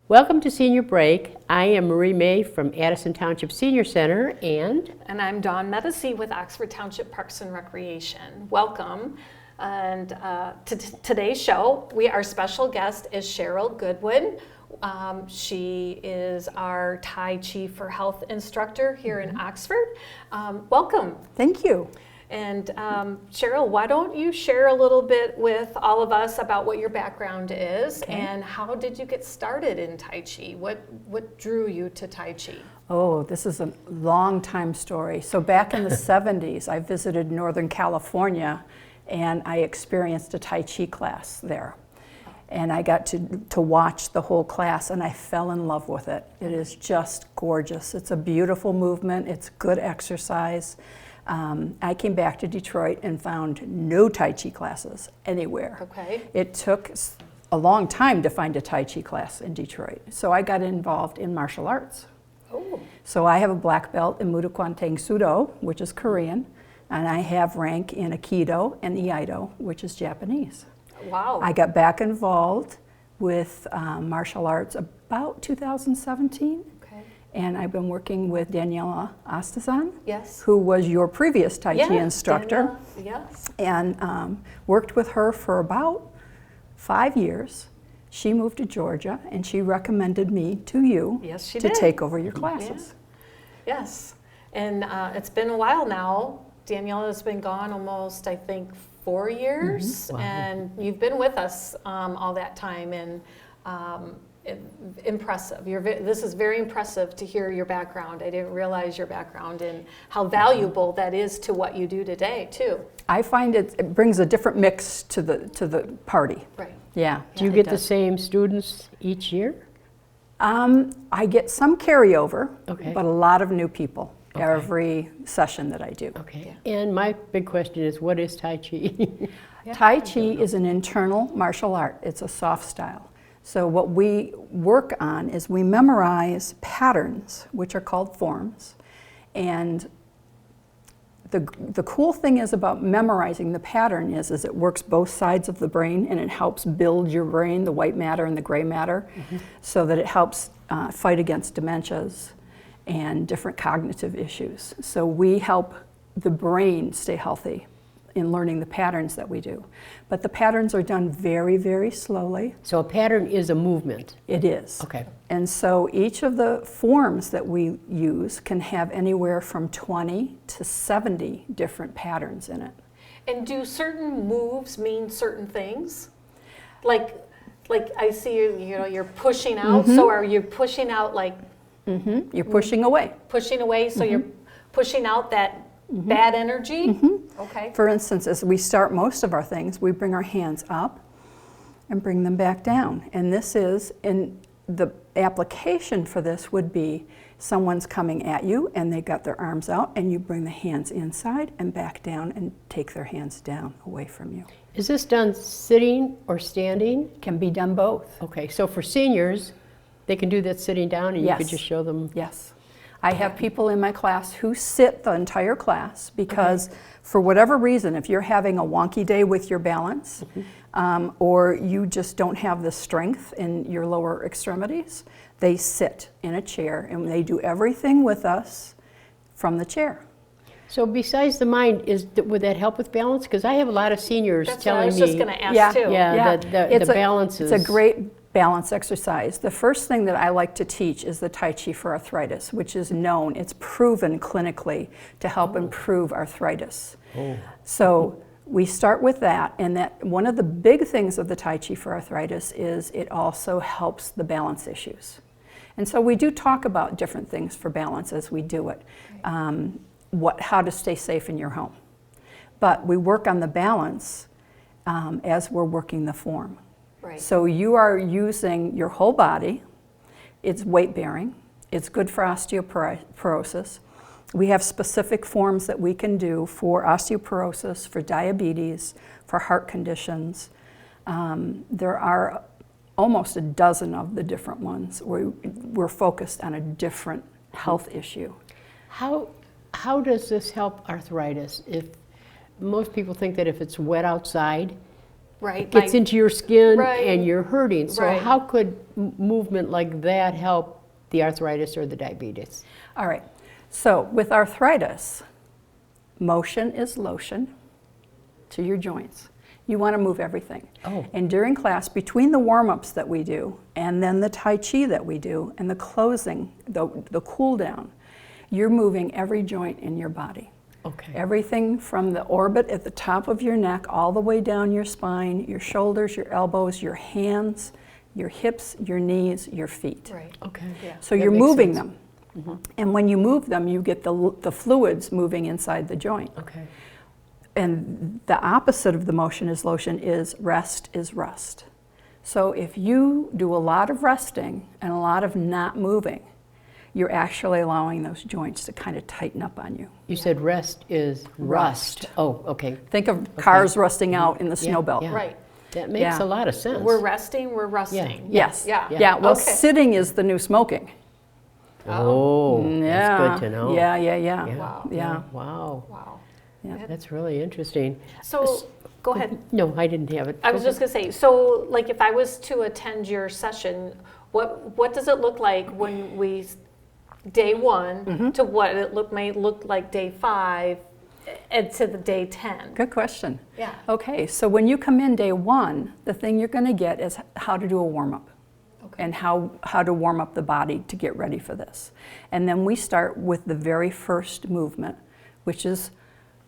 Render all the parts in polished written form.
Welcome to Senior Break. I am Marie May from Addison Township Senior Center, and I'm Dawn Medici with Oxford Township Parks and Recreation. Welcome. And to today's show, our special guest is Cheryl Goodwin. She is our Tai Chi for Health instructor here in Oxford. Welcome. Thank you. And Cheryl, why don't you share a little bit with all of us about what your background is and how did you get started in Tai Chi? What drew you to Tai Chi? Oh, this is a long time story. So back in the 70s, I visited Northern California and I experienced a Tai Chi class there. And I got to watch the whole class and I fell in love with it. It is just gorgeous. It's a beautiful movement. It's good exercise. I came back to Detroit and found no Tai Chi classes anywhere. Okay. It took a long time to find a Tai Chi class in Detroit. So I got involved in martial arts. Oh. So I have a black belt in Mudokwantang Sudo, which is Korean, and I have rank in Aikido and Iaido, which is Japanese. Wow. I got back involved with martial arts about 2017. And I've been working with Daniela Ostazan, yes, who was your previous Tai Chi instructor. Daniela, yes. And worked with her for about 5 years. She moved to Georgia and she recommended me to you to take over your classes. Yeah. Yes, and it's been a while now. Daniela has been gone almost, I think, 4 years, Wow. and you've been with us all that time, and impressive. This is very impressive to hear your background. I didn't realize your background and how valuable that is to what you do today, too. I find it brings a different mix to the party. Right. Yeah. do you get the same students each year? I get some carryover, Okay. but a lot of new people every session that I do. Okay. And my big question is, what is Tai Chi? Tai Chi is an internal martial art. It's a soft style. So what we work on is we memorize patterns, which are called forms. And the cool thing is about memorizing the pattern is it works both sides of the brain and it helps build your brain, the white matter and the gray matter, so that it helps fight against dementias and different cognitive issues. So we help the brain stay healthy in learning the patterns that we do. But the patterns are done very, very slowly. So a pattern is a movement. It is. Okay. And so each of the forms that we use can have anywhere from 20 to 70 different patterns in it. And do certain moves mean certain things? Like I see you're pushing out, so are you pushing out like... You're pushing away. Pushing away, so you're pushing out that bad energy? Okay. For instance, as we start most of our things, we bring our hands up and bring them back down. And this is, in the application for this would be someone's coming at you and they got their arms out and you bring the hands inside and back down and take their hands down away from you. Is this done sitting or standing? Can be done both. Okay, so for seniors, they can do that sitting down and you could Yes. just show them? Yes. I have people in my class who sit the entire class because for whatever reason, if you're having a wonky day with your balance or you just don't have the strength in your lower extremities, they sit in a chair and they do everything with us from the chair. So besides the mind, would that help with balance? Because I have a lot of seniors That's telling me. what I was just going to ask, too. Yeah, the balance is... It's a great balance exercise. The first thing that I like to teach is the Tai Chi for arthritis, which is known, it's proven clinically to help improve arthritis. So we start with that, and that one of the big things of the Tai Chi for arthritis is it also helps the balance issues. And so we do talk about different things for balance as we do it, how to stay safe in your home. But we work on the balance as we're working the form. Right. So you are using your whole body. It's weight bearing. It's good for osteoporosis. We have specific forms that we can do for osteoporosis, for diabetes, for heart conditions. There are almost a dozen of the different ones where we're focused on a different health issue. How does this help arthritis? If most people think that if it's wet outside, right? gets into your skin Right. and you're hurting. So Right. how could movement like that help the arthritis or the diabetes? All right. So with arthritis, motion is lotion to your joints. You want to move everything. Oh. And during class, between the warm-ups that we do, and then the Tai Chi that we do, and the closing, the cool down, you're moving every joint in your body. Okay. Everything from the orbit at the top of your neck all the way down your spine, your shoulders, your elbows, your hands, your hips, your knees, your feet. Right. Okay. Yeah. So That you're makes moving sense. them. And when you move them, you get the fluids moving inside the joint. Okay. And the opposite of the motion is lotion is rest is rust. So if you do a lot of resting and a lot of not moving, you're actually allowing those joints to kind of tighten up on you. You said rest is rust. Rust. Oh, okay. Think of cars rusting out in the snow belt. yeah. Right. That makes Yeah. a lot of sense. We're resting, we're rusting. Yes. Yeah. Yeah. Well, Okay. sitting is the new smoking. Oh, Yeah. that's good to know. Yeah. Wow. Yeah. Wow. Wow. Yeah. That's really interesting. So, go ahead. No, I didn't have it. I was just gonna say, so like if I was to attend your session, what does it look like when we, day one, to what it may look like day 5, and to the day 10? Good question. Yeah. Okay, so when you come in day 1, the thing you're going to get is how to do a warm-up. Okay. And how to warm up the body to get ready for this. And then we start with the very first movement, which is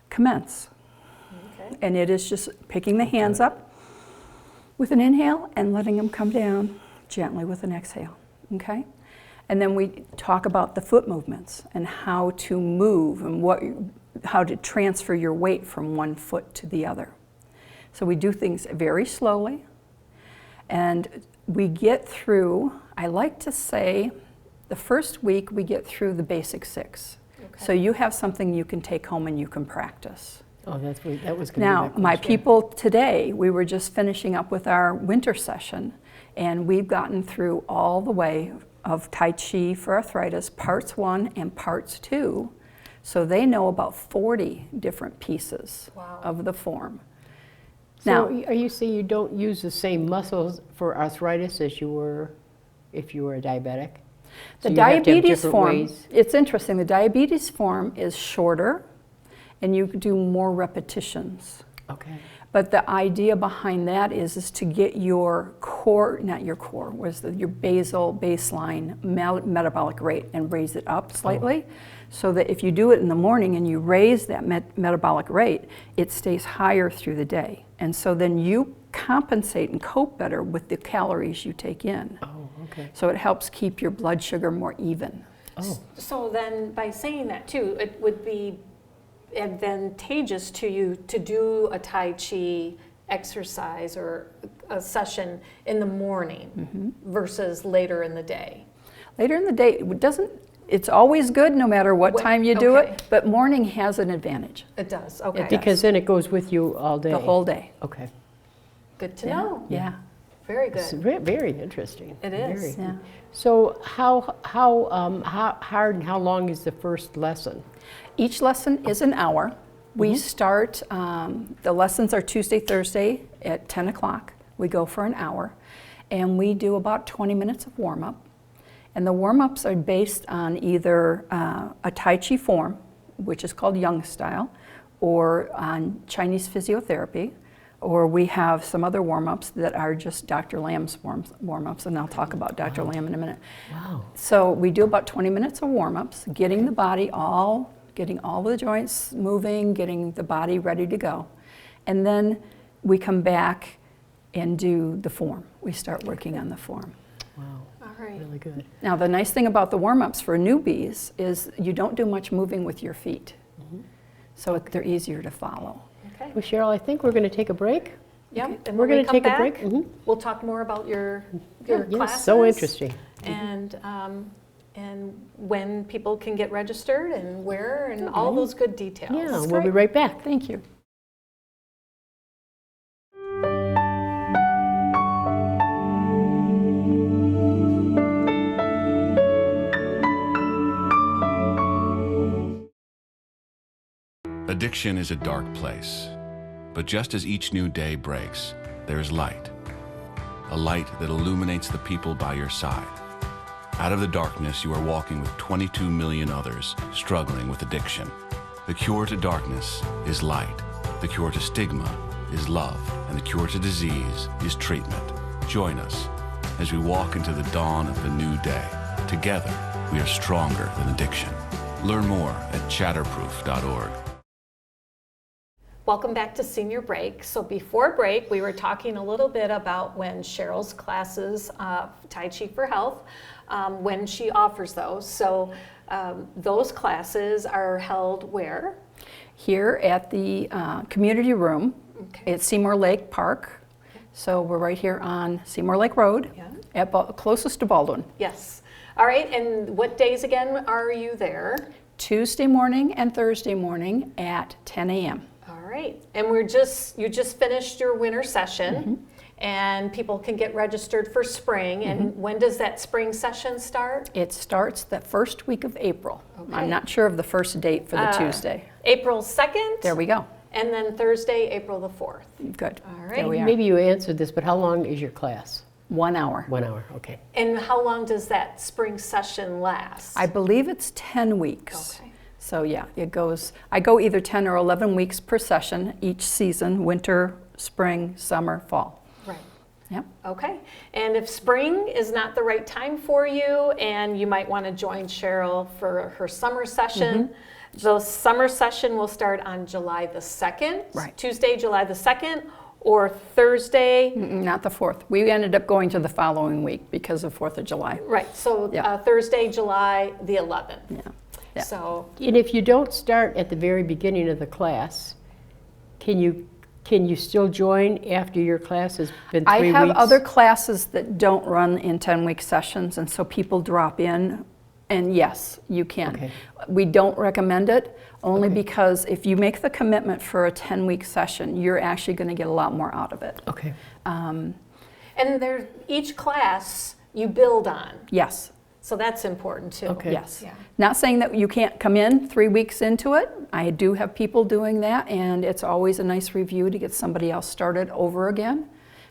commence. Okay. And it is just picking the hands up with an inhale and letting them come down gently with an exhale, okay? And then we talk about the foot movements and how to move and how to transfer your weight from one foot to the other. So we do things very slowly, and we get through, I like to say, the first week we get through the basic 6. Okay. So you have something you can take home and you can practice. Oh, that was going to be Now, my question. people today, we were just finishing up with our winter session, and we've gotten through all the way of Tai Chi for arthritis, parts 1 and parts 2. So they know about 40 different pieces Wow. of the form. So Now, are you saying you don't use the same muscles for arthritis as you were if you were a diabetic? So the you have to have diabetes different form, ways? it's interesting, the diabetes form is shorter, and you do more repetitions. Okay. But the idea behind that is to get your core, not your core, your baseline metabolic rate and raise it up slightly, so that if you do it in the morning and you raise that metabolic rate, it stays higher through the day. And so then you compensate and cope better with the calories you take in. Oh, okay. So it helps keep your blood sugar more even. Oh, So then by saying that too, it would be advantageous to you to do a Tai Chi exercise or a session in the morning versus later in the day. Later in the day, it's always good no matter what time you do okay. it, but morning has an advantage It does, okay. because then it goes with you all day. the whole day. Okay. Good to know. Yeah. Very It's good. very interesting. It is. Very. Yeah. So how hard and how long is the first lesson? Each lesson is an hour. We start, the lessons are Tuesday, Thursday at 10 o'clock. We go for an hour, and we do about 20 minutes of warm-up. And the warm-ups are based on either a Tai Chi form, which is called Young style, or on Chinese physiotherapy, or we have some other warm-ups that are just Dr. Lamb's warm-ups, and I'll talk about Dr. Lamb in a minute. Wow. So we do about 20 minutes of warm-ups, getting the body getting all the joints moving, getting the body ready to go. And then we come back and do the form. We start working on the form. Wow. All right. Really good. Now, the nice thing about the warm-ups for newbies is you don't do much moving with your feet. So they're easier to follow. Okay. Well, Cheryl, I think we're going to take a break. Yep. And We're when we going to come take back, a break. Mhm. we'll talk more about your Yes, classes. so interesting. And when people can get registered and where and all those good details. Yeah, we'll be right back. Thank you. Addiction is a dark place, but just as each new day breaks, there is light. A light that illuminates the people by your side. Out of the darkness, you are walking with 22 million others struggling with addiction. The cure to darkness is light. The cure to stigma is love. And the cure to disease is treatment. Join us as we walk into the dawn of the new day. Together, we are stronger than addiction. Learn more at chatterproof.org. Welcome back to Senior Break. So before break, we were talking a little bit about when Cheryl's classes, Tai Chi for Health, when she offers those. So those classes are held where? Here at the community room at Seymour Lake Park. So we're right here on Seymour Lake Road, closest to Baldwin. Yes. All right, and what days again are you there? Tuesday morning and Thursday morning at 10 a.m. All right, and you just finished your winter session, and people can get registered for spring. And when does that spring session start? It starts the first week of April. Okay. I'm not sure of the first date for the Tuesday. April 2nd? There we go. And then Thursday, April the 4th. Good. All There we right. are. Maybe you answered this, but how long is your class? 1 hour. 1 hour, okay. And how long does that spring session last? I believe it's 10 weeks. Okay. So yeah, I go either 10 or 11 weeks per session each season, winter, spring, summer, fall. Right. Yep. Okay. And if spring is not the right time for you, and you might want to join Cheryl for her summer session, the summer session will start on July the 2nd, Right. Tuesday, July the 2nd, or Thursday. Not the 4th. We ended up going to the following week because of 4th of July. Right. So Yeah. Thursday, July the 11th. Yeah. Yeah. So And if you don't start at the very beginning of the class, can you still join after your class has been 3 I weeks? have other classes that don't run in 10-week sessions, and so people drop in, and yes, you can. Okay. We don't recommend it, only Okay. because if you make the commitment for a 10-week session, you're actually going to get a lot more out of it. Okay. and each class you build on. Yes, So that's important too. Okay. yes. Yeah. Not saying that you can't come in 3 weeks into it. I do have people doing that, and it's always a nice review to get somebody else started over again.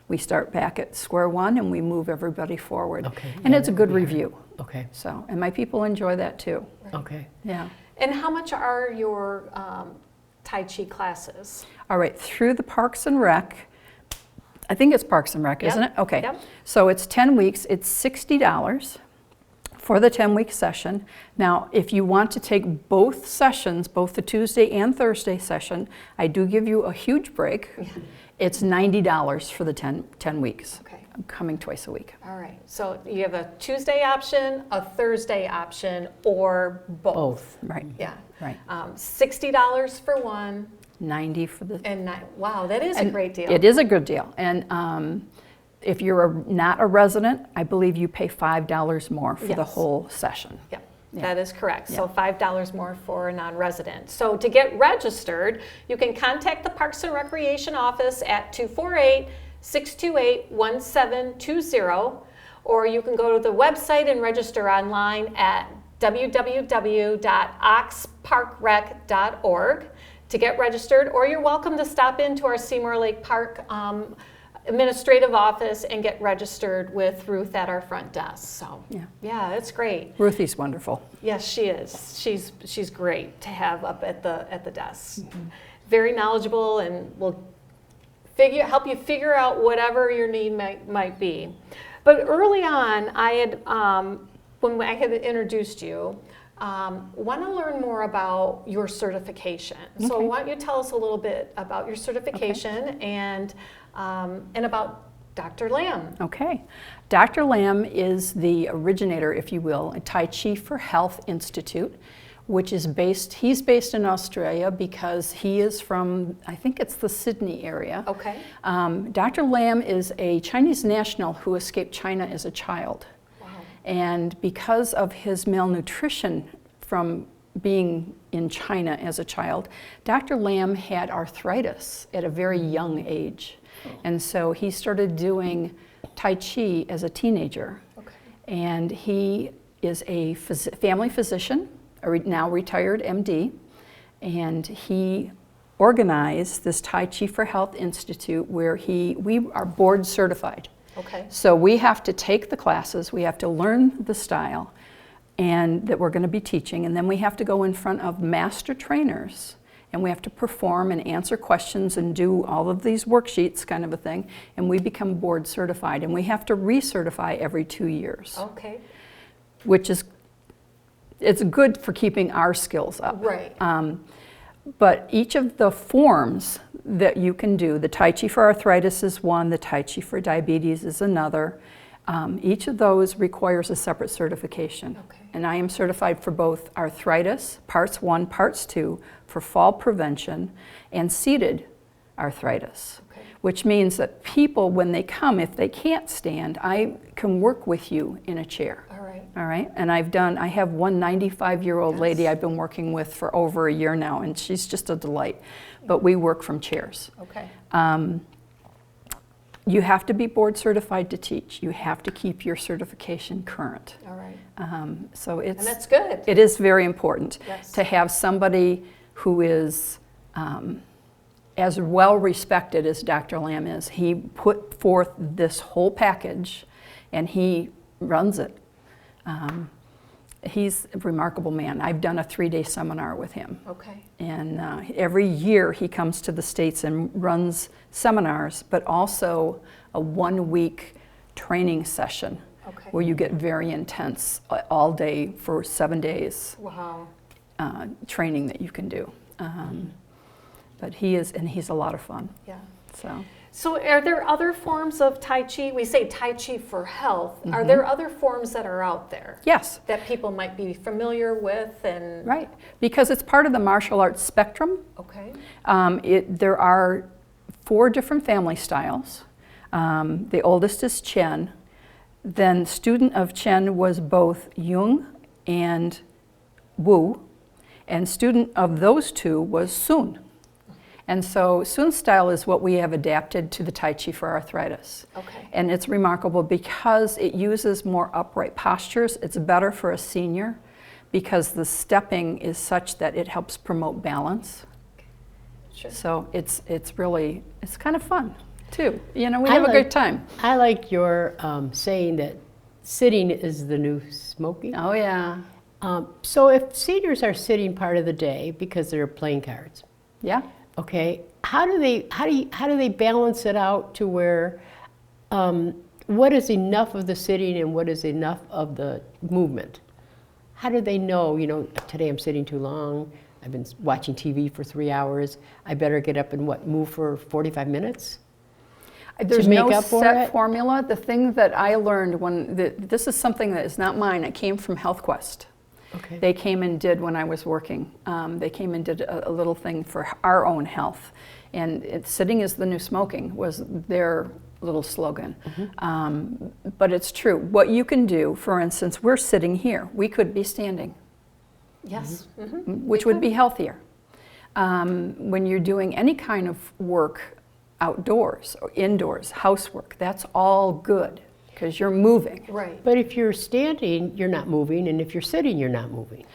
We start back at square one and we move everybody forward. Okay. And Yeah, it's a that good would be review. Okay. So, and my people enjoy that too. Okay. Yeah. And how much are your Tai Chi classes? All right, through the Parks and Rec, I think it's Parks and Rec, isn't it? Yep, Okay. yep. So it's 10 weeks, it's $60 for the 10-week session. Now, if you want to take both sessions, both the Tuesday and Thursday session, I do give you a huge break. It's $90 for the 10 weeks. Okay. I'm coming twice a week. All right. So you have a Tuesday option, a Thursday option, or both. Both. Right. Yeah. Right. $60 for one, 90 for the and wow, that is a And great deal. It is a good deal. And if you're not a resident, I believe you pay $5 more for the Yes. whole session. Yep, Yeah. that is correct. So Yeah. $5 more for a non-resident. So to get registered, you can contact the Parks and Recreation office at 248-628-1720, or you can go to the website and register online at www.oxparkrec.org to get registered, or you're welcome to stop into our Seymour Lake Park administrative office and get registered with Ruth at our front desk. So yeah, it's great. Ruthie's wonderful. Yes, she is. She's great to have up at the desk. Very knowledgeable, and will help you figure out whatever your need might be. But early on, I had when I had introduced you, want to learn more about your certification. So Okay. why don't you tell us a little bit about your certification and about Dr. Lamb. Okay. Dr. Lamb is the originator, if you will, at Tai Chi for Health Institute, which is he's based in Australia because he is from, I think it's the Sydney area. Okay. Dr. Lamb is a Chinese national who escaped China as a child. Wow. And because of his malnutrition from being in China as a child, Dr. Lamb had arthritis at a very young age. And so he started doing Tai Chi as a teenager. Okay. And he is a family physician, a now retired MD, and he organize this Tai Chi for Health Institute where we are board certified. Okay. So we have to take the classes, we have to learn the style and that we're going to be teaching, and then we have to go in front of master trainers and we have to perform and answer questions and do all of these worksheets kind of a thing, and we become board certified, and we have to recertify every 2 years. Okay. Which is, it's good for keeping our skills up. Right. But each of the forms that you can do, the Tai Chi for arthritis is one, the Tai Chi for diabetes is another. Each of those requires a separate certification. Okay. And I am certified for both arthritis, parts 1, parts 2, for fall prevention, and seated arthritis. Okay. Which means that people, when they come, if they can't stand, I can work with you in a chair. All right. All right, and I have one 95-year-old Yes. lady I've been working with for over a year now, and she's just a delight. But we work from chairs. Okay. You have to be board certified to teach. You have to keep your certification current. All right. So And that's good. it is very important Yes. to have somebody who is as well respected as Dr. Lamb is. He put forth this whole package, and he runs it. He's a remarkable man. I've done a 3-day seminar with him. Okay. And every year he comes to the States and runs seminars, but also a 1-week training session Okay. where you get very intense all day for 7 days Wow. training that you can do. But he's a lot of fun. Yeah. So. So are there other forms of Tai Chi? We say Tai Chi for health. Are there other forms that are out there Yes, that people might be familiar with? And right. Because it's part of the martial arts spectrum. Okay. There are 4 different family styles. The oldest is Chen. Then student of Chen was both Jung and Wu, and student of those 2 was Sun. And so Sun style is what we have adapted to the Tai Chi for arthritis. Okay. And it's remarkable because it uses more upright postures. It's better for a senior because the stepping is such that it helps promote balance. Sure. So it's kind of fun too. You know, we I have a like- good time. I like your saying that sitting is the new smoking. Oh yeah, So if seniors are sitting part of the day because they're playing cards, yeah. okay, how do they balance it out to where what is enough of the sitting and what is enough of the movement? How do they know, today I'm sitting too long, I've been watching TV for 3 hours, I better get up and move for 45 minutes? There's make no up for set it? formula. The thing that I learned this is something that is not mine. It came from HealthQuest. Okay. They came and did when I was working. They came and did a little thing for our own health. And sitting is the new smoking was their little slogan. But it's true. What you can do, for instance, we're sitting here. We could be standing, Yes. which would be healthier. When you're doing any kind of work outdoors or indoors, housework, that's all good because you're moving. Right. But if you're standing, you're not moving, and if you're sitting, you're not moving.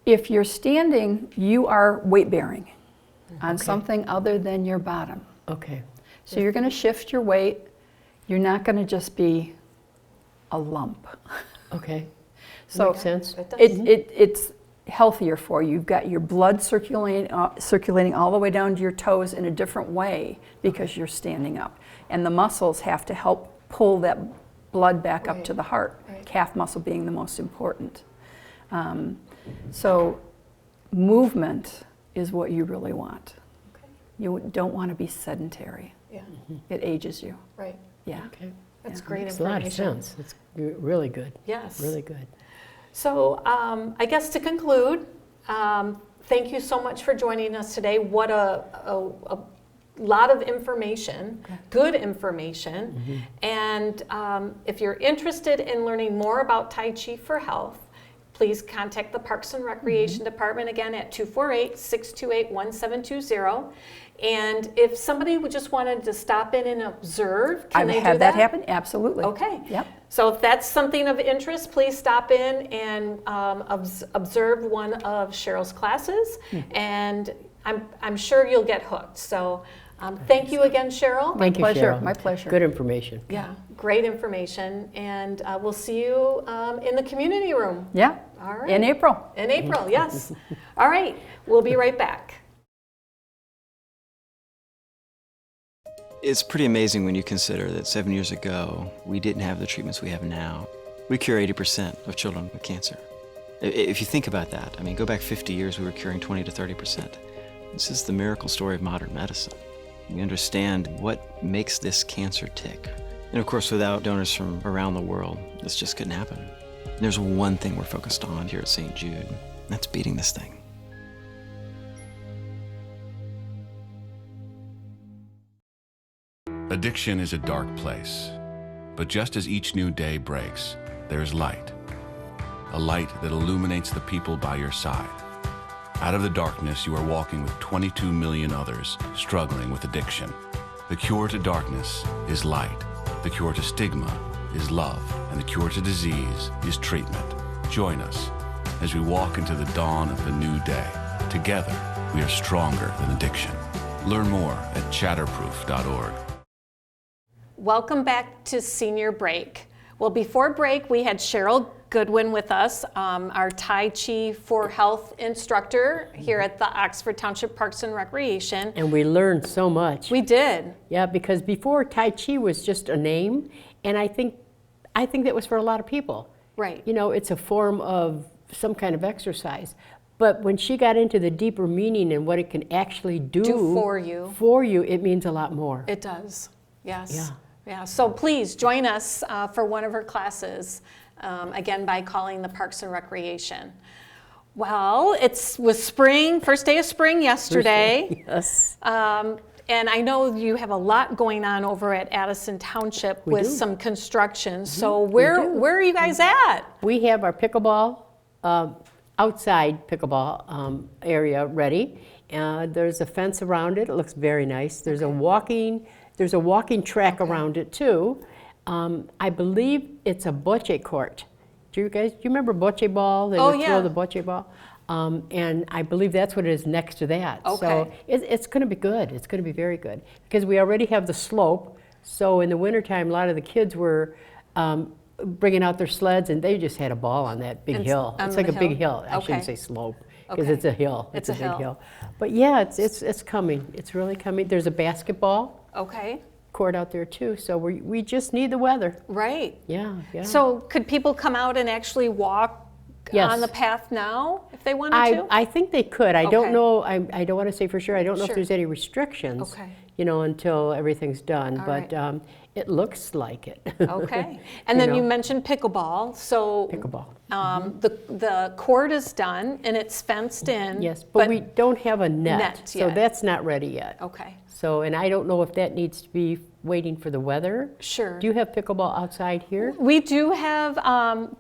If you're standing, you are weight bearing on something other than your bottom. Okay. So you're going to shift your weight. You're not going to just be a lump. Okay. So Makes sense. It does. it's healthier for you. You've got your blood circulating all the way down to your toes in a different way because you're standing up. And the muscles have to help pull that blood back up Right. to the heart, Right. calf muscle being the most important. So movement is what you really want. Okay. You don't want to be sedentary. Yeah. It ages you. Right. Yeah. Okay. That's Yeah. great Makes a lot of information. sense. It's really good. Yes. Really good. So I guess to conclude, thank you so much for joining us today. What a lot of information, good information. And if you're interested in learning more about Tai Chi for Health, please contact the Parks and Recreation Department again at 248-628-1720. And if somebody just wanted to stop in and observe, can they do that? I've had that happen, absolutely. Okay. Yep. So if that's something of interest, please stop in and observe one of Cheryl's classes. And I'm sure you'll get hooked. So thank you again, Cheryl. Thank you, Pleasure, Cheryl. my pleasure. Good information. Yeah, great information. And we'll see you in the community room. Yeah, All right. in April. In April, yes. All right, we'll be right back. It's pretty amazing when you consider that 7 years ago, we didn't have the treatments we have now. We cure 80% of children with cancer. If you think about that, I mean, go back 50 years, we were curing 20 to 30%. This is the miracle story of modern medicine. We understand what makes this cancer tick. And of course, without donors from around the world, this just couldn't happen. And there's one thing we're focused on here at St. Jude, and that's beating this thing. Addiction is a dark place, but just as each new day breaks, there is light. A light that illuminates the people by your side. Out of the darkness, you are walking with 22 million others struggling with addiction. The cure to darkness is light. The cure to stigma is love. And the cure to disease is treatment. Join us as we walk into the dawn of a new day. Together, we are stronger than addiction. Learn more at chatterproof.org. Welcome back to Senior Break. Well, before break, we had Cheryl Goodwin with us, our Tai Chi for Health instructor here at the Oxford Township Parks and Recreation. And we learned so much. We did. Yeah, because before Tai Chi was just a name, and I think that was for a lot of people. Right. You know, it's a form of some kind of exercise. But when she got into the deeper meaning and what it can actually do for you, it means a lot more. It does. Yes. Yeah. Yeah. So please join us for one of her classes, again, by calling the Parks and Recreation. Well, it was spring, first day of spring yesterday. Yes. And I know you have a lot going on over at Addison Township with some construction. So where are you guys at? We have our pickleball, outside pickleball area ready. There's a fence around it. It looks very nice. There's a walking track around it too. I believe it's a bocce court. Do you remember bocce ball? They would throw the bocce ball. And I believe that's what it is next to that. Okay. So it's going to be good. It's going to be very good. Because we already have the slope. So in the wintertime, a lot of the kids were bringing out their sleds, and they just had a ball on that big hill. It's like a big hill. I shouldn't say slope, because it's a hill. It's a big hill. But yeah, it's coming. It's really coming. There's a basketball court out there too. So we just need the weather. Right. Yeah. So could people come out and actually walk on the path now if they wanted to? I think they could. I don't know. I don't want to say for sure. I don't know if there's any restrictions. Okay. You know, until everything's done. All but right. It looks like it. Okay. And then you mentioned pickleball. So Pickleball. The court is done and it's fenced in. Yes, but we don't have a net, so yet. that's not ready yet. Okay. So, and I don't know if that needs to be waiting for the weather. Sure. Do you have pickleball outside here? We do have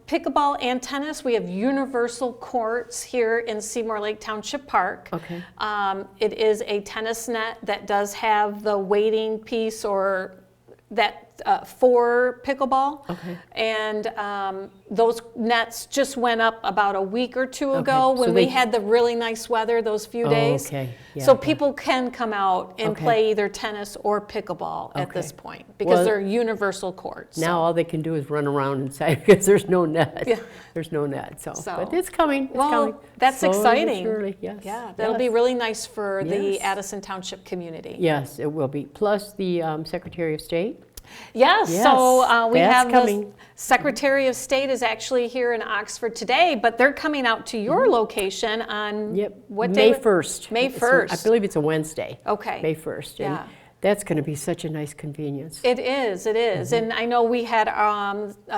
pickleball and tennis. We have universal courts here in Seymour Lake Township Park. Okay. It is a tennis net that does have the weighting piece or that for pickleball. Okay. And those nets just went up about a week or two ago So when we had the really nice weather those few days. Okay. Yeah, So yeah. people can come out and play either tennis or pickleball at this Okay. point because Well, they're universal courts. Now all they can do is run around inside because there's no net. Yeah. There's no net. So, So- but it's coming. It's Well, coming. that's Slowly but exciting. surely, yes. Yeah, that'll be Yes. really nice for the Yes. Addison Township community. Yes, it will be. Plus the Secretary of State. Yes, Yes, so we that's have the coming. Secretary of State is actually here in Oxford today, but they're coming out to your location on what day? May 1st. May 1st. I believe it's a Wednesday. Okay. May 1st. And Yeah. that's going to be such a nice convenience. It is. Mm-hmm. And I know we had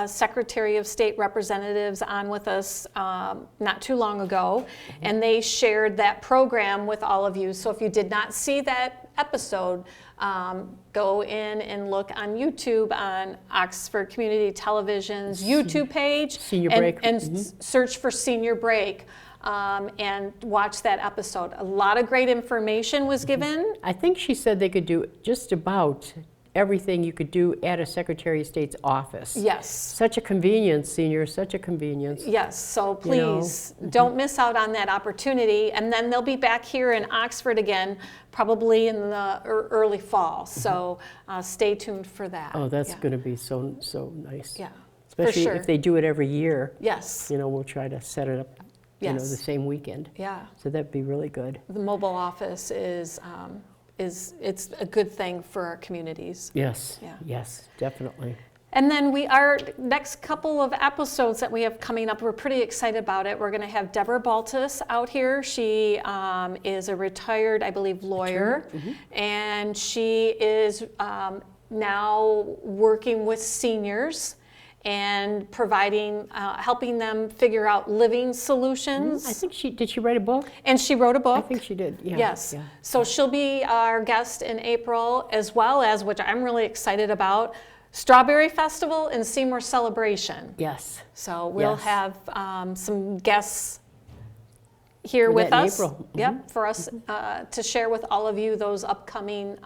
Secretary of State representatives on with us not too long ago, Mm-hmm. and they shared that program with all of you. So if you did not see that episode, go in and look on YouTube on Oxford Community Television's YouTube page. Senior and, Break. And Mm-hmm. search for Senior Break and watch that episode. A lot of great information was given. I think she said they could do just about everything you could do at a Secretary of State's office. Yes. Such a convenience, seniors, such a convenience. Yes, so You know? please don't miss out on that opportunity. And then they'll be back here in Oxford again, probably in the early fall. So stay tuned for that. Oh, that's Yeah. going to be so nice. Yeah, Especially for sure. if they do it every year. Yes, You know, we'll try to set it up, you know, Yes. the same weekend. yeah. So that'd be really good. The mobile office is it's a good thing for our communities. Yes, Yeah. yes, definitely. And then our next couple of episodes that we have coming up, we're pretty excited about it. We're going to have Deborah Baltus out here. She is a retired, I believe, lawyer, and she is now working with seniors and providing, helping them figure out living solutions. I think did she write a book? And she wrote a book. I think she did, yeah. Yes. Yeah. So she'll be our guest in April, as well as, which I'm really excited about, Strawberry Festival and Seymour Celebration. Yes. So we'll Yes. have some guests here For with that in us. April. Yep, for us to share with all of you those upcoming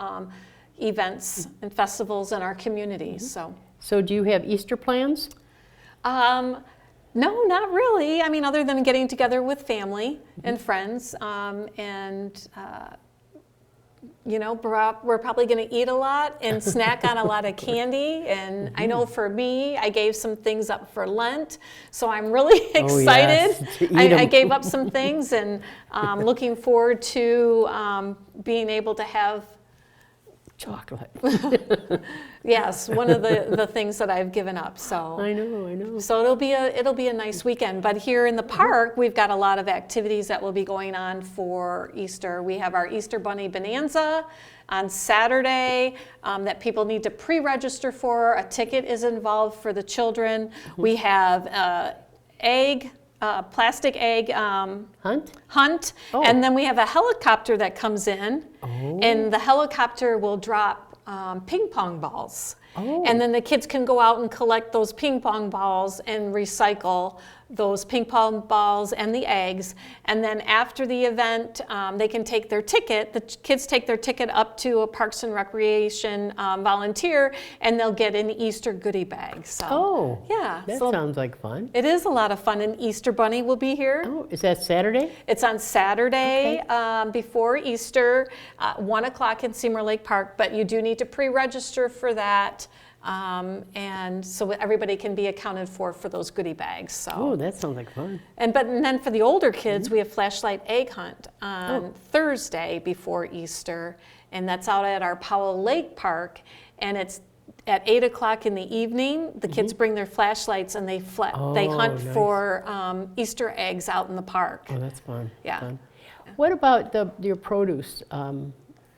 events and festivals in our community. So do you have Easter plans? No, not really. I mean, other than getting together with family and friends, and you know, we're probably going to eat a lot and snack on a lot of candy. And I know for me, I gave some things up for Lent, so I'm really excited. yes, to eat 'em. I gave up some things, and looking forward to being able to have. Chocolate. Yes, one of the things that I've given up. So I know. So it'll be a nice weekend. But here in the park, we've got a lot of activities that will be going on for Easter. We have our Easter Bunny Bonanza on Saturday that people need to pre-register for. A ticket is involved for the children. We have plastic egg hunt, Oh. and then we have a helicopter that comes in, and the helicopter will drop ping pong balls. Oh. And then the kids can go out and collect those ping pong balls and recycle those ping pong balls and the eggs. And then after the event, they can take their ticket. The kids take their ticket up to a Parks and Recreation volunteer, and they'll get an Easter goodie bag. So, Oh, yeah. that So sounds like fun. it is a lot of fun. An Easter Bunny will be here. Oh, is that Saturday? It's on Saturday before Easter, 1 o'clock in Seymour Lake Park, but you do need to pre-register for that. And so everybody can be accounted for those goodie bags. So. Oh, that sounds like fun. And then for the older kids, we have Flashlight Egg Hunt on Thursday before Easter, and that's out at our Powell Lake Park, and it's at 8 o'clock in the evening. The kids bring their flashlights and they hunt nice. for Easter eggs out in the park. Oh, that's fun. Yeah. Fun. What about your produce?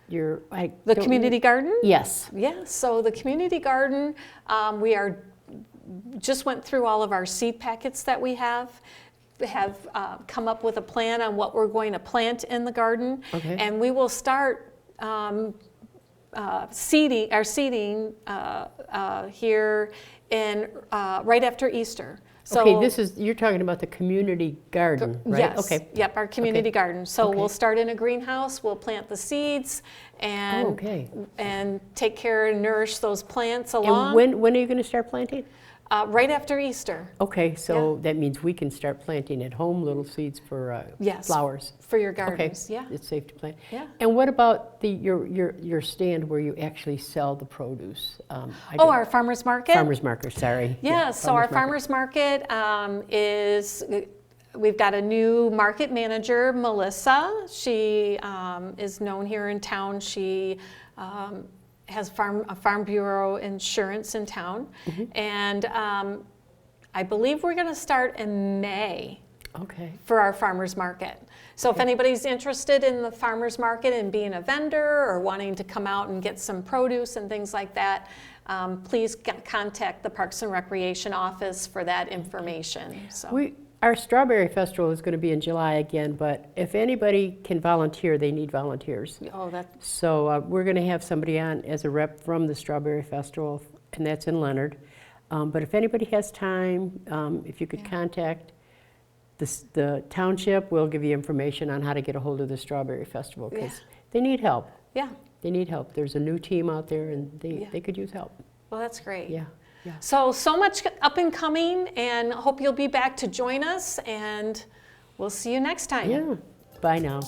The community garden? Yes. Yeah, so the community garden, we just went through all of our seed packets that we have come up with a plan on what we're going to plant in the garden. Okay. And we will start seeding here in right after Easter. So Okay, you're talking about the community garden, right? Yes. Okay. Yep, our community Okay. garden. So Okay. we'll start in a greenhouse, we'll plant the seeds and Okay. and take care and nourish those plants along. And when are you going to start planting? Right after Easter. Okay, so that means we can start planting at home little seeds for Yes. flowers. For your Okay, gardens. Yeah. it's safe to plant. Yeah. And what about your stand where you actually sell the produce? Our farmers market. farmers market. Sorry. Yeah, so our farmers market we've got a new market manager, Melissa. She is known here in town. She has a Farm Bureau insurance in town. And I believe we're going to start in May Okay. for our farmers market. So if anybody's interested in the farmers market and being a vendor or wanting to come out and get some produce and things like that, please contact the Parks and Recreation office for that information. So. Our Strawberry Festival is going to be in July again, but if anybody can volunteer, they need volunteers. So we're going to have somebody on as a rep from the Strawberry Festival, and that's in Leonard. But if anybody has time, if you could contact the township, we'll give you information on how to get a hold of the Strawberry Festival because they need help. Yeah. They need help. There's a new team out there, and Yeah. they could use help. Well, that's great. Yeah, yeah. So much up and coming, and hope you'll be back to join us, and we'll see you next time. Yeah. Bye now.